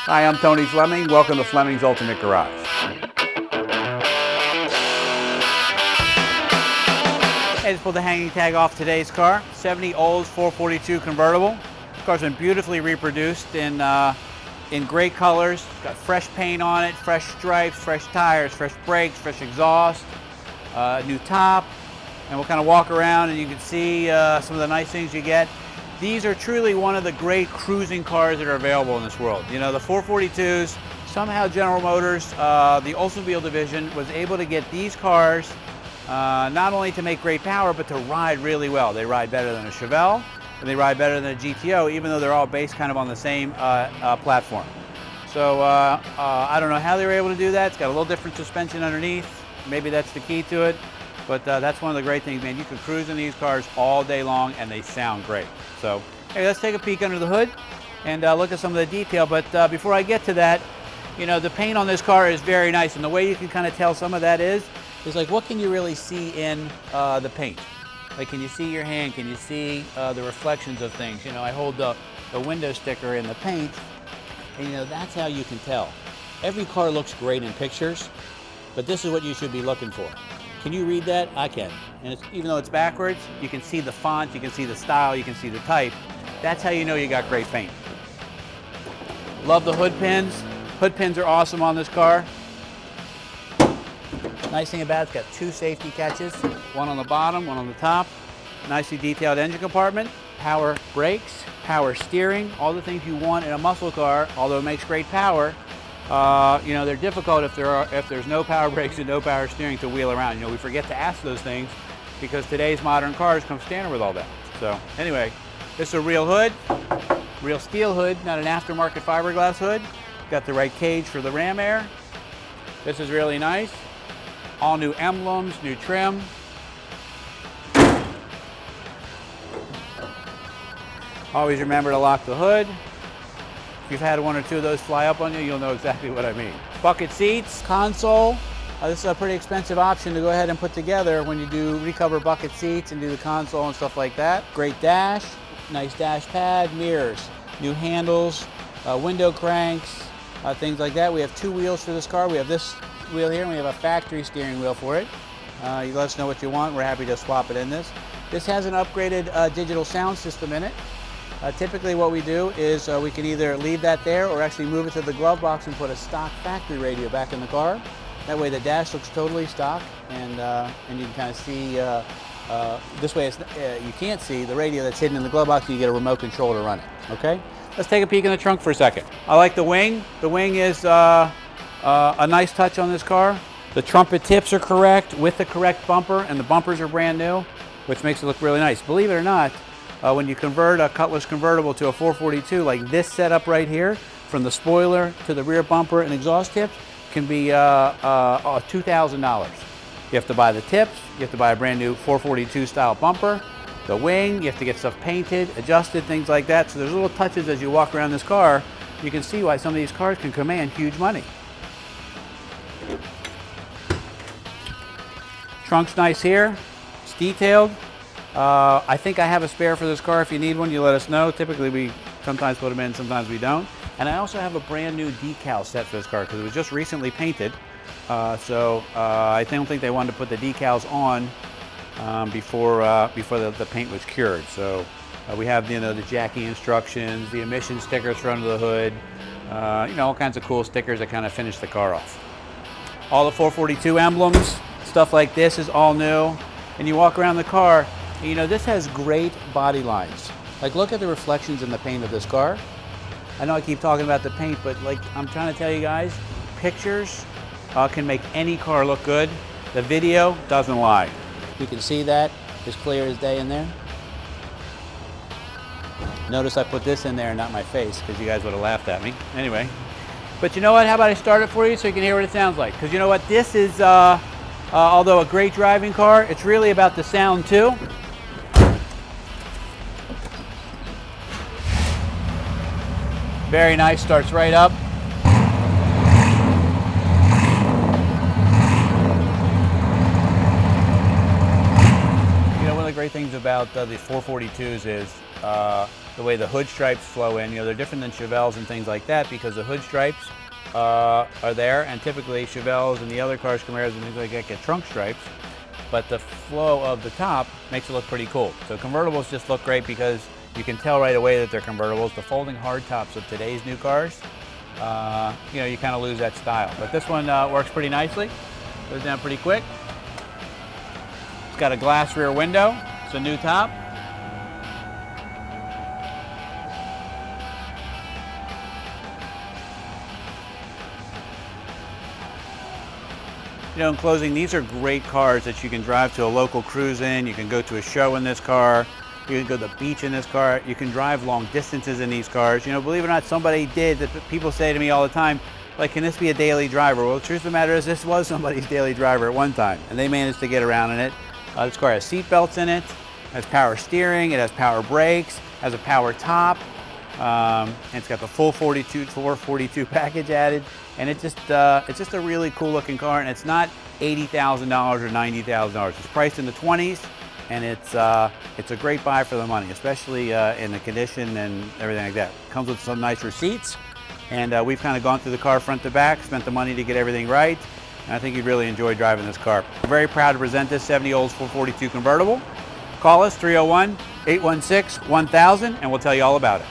Hi, I'm Tony Fleming. Welcome to Fleming's Ultimate Garage. I just pulled the hanging tag off today's car. 70 Olds 442 convertible. This car's been beautifully reproduced in great colors. It's got fresh paint on it, fresh stripes, fresh tires, fresh brakes, fresh exhaust, new top. And we'll kind of walk around and you can see some of the nice things you get. These are truly one of the great cruising cars that are available in this world. You know, the 442s, somehow General Motors, the Oldsmobile division, was able to get these cars not only to make great power, but to ride really well. They ride better than a Chevelle, and they ride better than a GTO, even though they're all based kind of on the same platform. So I don't know how they were able to do that. It's got a little different suspension underneath. Maybe that's the key to it. But that's one of the great things, man. You can cruise in these cars all day long, and they sound great. So, hey, let's take a peek under the hood and look at some of the detail. But before I get to that, you know, the paint on this car is very nice. And the way you can kind of tell some of that is like, what can you really see in the paint? Like, can you see your hand? Can you see the reflections of things? You know, I hold the window sticker in the paint, and, you know, that's how you can tell. Every car looks great in pictures, but this is what you should be looking for. Can you read that? I can. And even though it's backwards, you can see the font, you can see the style, you can see the type. That's how you know you got great paint. Love the hood pins. Hood pins are awesome on this car. Nice thing about it's got two safety catches, one on the bottom, one on the top. Nicely detailed engine compartment, power brakes, power steering, all the things you want in a muscle car, although it makes great power. You know, they're difficult if there's no power brakes and no power steering to wheel around. You know, we forget to ask those things because today's modern cars come standard with all that. So anyway, this is a real hood, real steel hood, not an aftermarket fiberglass hood. Got the right cage for the ram air. This is really nice. All new emblems, new trim. Always remember to lock the hood. If you've had one or two of those fly up on you, you'll know exactly what I mean. Bucket seats, console. This is a pretty expensive option to go ahead and put together when you do recover bucket seats and do the console and stuff like that. Great dash, nice dash pad, mirrors, new handles, window cranks, things like that. We have two wheels for this car. We have this wheel here, and we have a factory steering wheel for it. You let us know what you want. We're happy to swap it in this. This has an upgraded digital sound system in it. Typically what we do is we can either leave that there or actually move it to the glove box and put a stock factory radio back in the car. That way the dash looks totally stock, and you can kind of see, this way you can't see the radio that's hidden in the glove box, and you get a remote control to run it, okay? Let's take a peek in the trunk for a second. I like the wing. The wing is a nice touch on this car. The trumpet tips are correct with the correct bumper, and the bumpers are brand new, which makes it look really nice. Believe it or not, when you convert a Cutlass convertible to a 442, like this setup right here, from the spoiler to the rear bumper and exhaust tips, can be $2,000. You have to buy the tips, you have to buy a brand new 442 style bumper, the wing, you have to get stuff painted, adjusted, things like that. So there's little touches as you walk around this car. You can see why some of these cars can command huge money. Trunk's nice here, it's detailed. I think I have a spare for this car. If you need one, you let us know. Typically we sometimes put them in, sometimes we don't. And I also have a brand new decal set for this car because it was just recently painted. I don't think they wanted to put the decals on before the paint was cured. So we have, you know, the jacking instructions, the emission stickers for under the hood, you know, all kinds of cool stickers that kind of finish the car off. All the 442 emblems, stuff like this is all new. And you walk around the car, you know, this has great body lines. Like, look at the reflections in the paint of this car. I know I keep talking about the paint, but like I'm trying to tell you guys, pictures can make any car look good. The video doesn't lie. You can see that as clear as day in there. Notice I put this in there and not my face because you guys would have laughed at me. Anyway, but you know what? How about I start it for you so you can hear what it sounds like? Because you know what? This is, although a great driving car, it's really about the sound too. Very nice, starts right up. You know, one of the great things about the 442s is the way the hood stripes flow in. You know, they're different than Chevelles and things like that because the hood stripes are there, and typically Chevelles and the other cars, Camaros and things like that, get trunk stripes, but the flow of the top makes it look pretty cool. So convertibles just look great because you can tell right away that they're convertibles. The folding hardtops of today's new cars, you know, you kind of lose that style. But this one works pretty nicely. Goes down pretty quick. It's got a glass rear window. It's a new top. You know, in closing, these are great cars that you can drive to a local cruise in. You can go to a show in this car. You can go to the beach in this car. You can drive long distances in these cars. You know, believe it or not, somebody did. That people say to me all the time, like, can this be a daily driver? Well, the truth of the matter is this was somebody's daily driver at one time, and they managed to get around in it. This car has seat belts in it, has power steering, it has power brakes, has a power top, and it's got the full 442 package added, and it's just a really cool looking car, and it's not $80,000 or $90,000. It's priced in the 20s, and it's a great buy for the money, especially in the condition and everything like that. Comes with some nice receipts, and we've kind of gone through the car front to back, spent the money to get everything right, and I think you'd really enjoy driving this car. I'm very proud to present this 70 Olds 442 convertible. Call us 301-816-1000 and we'll tell you all about it.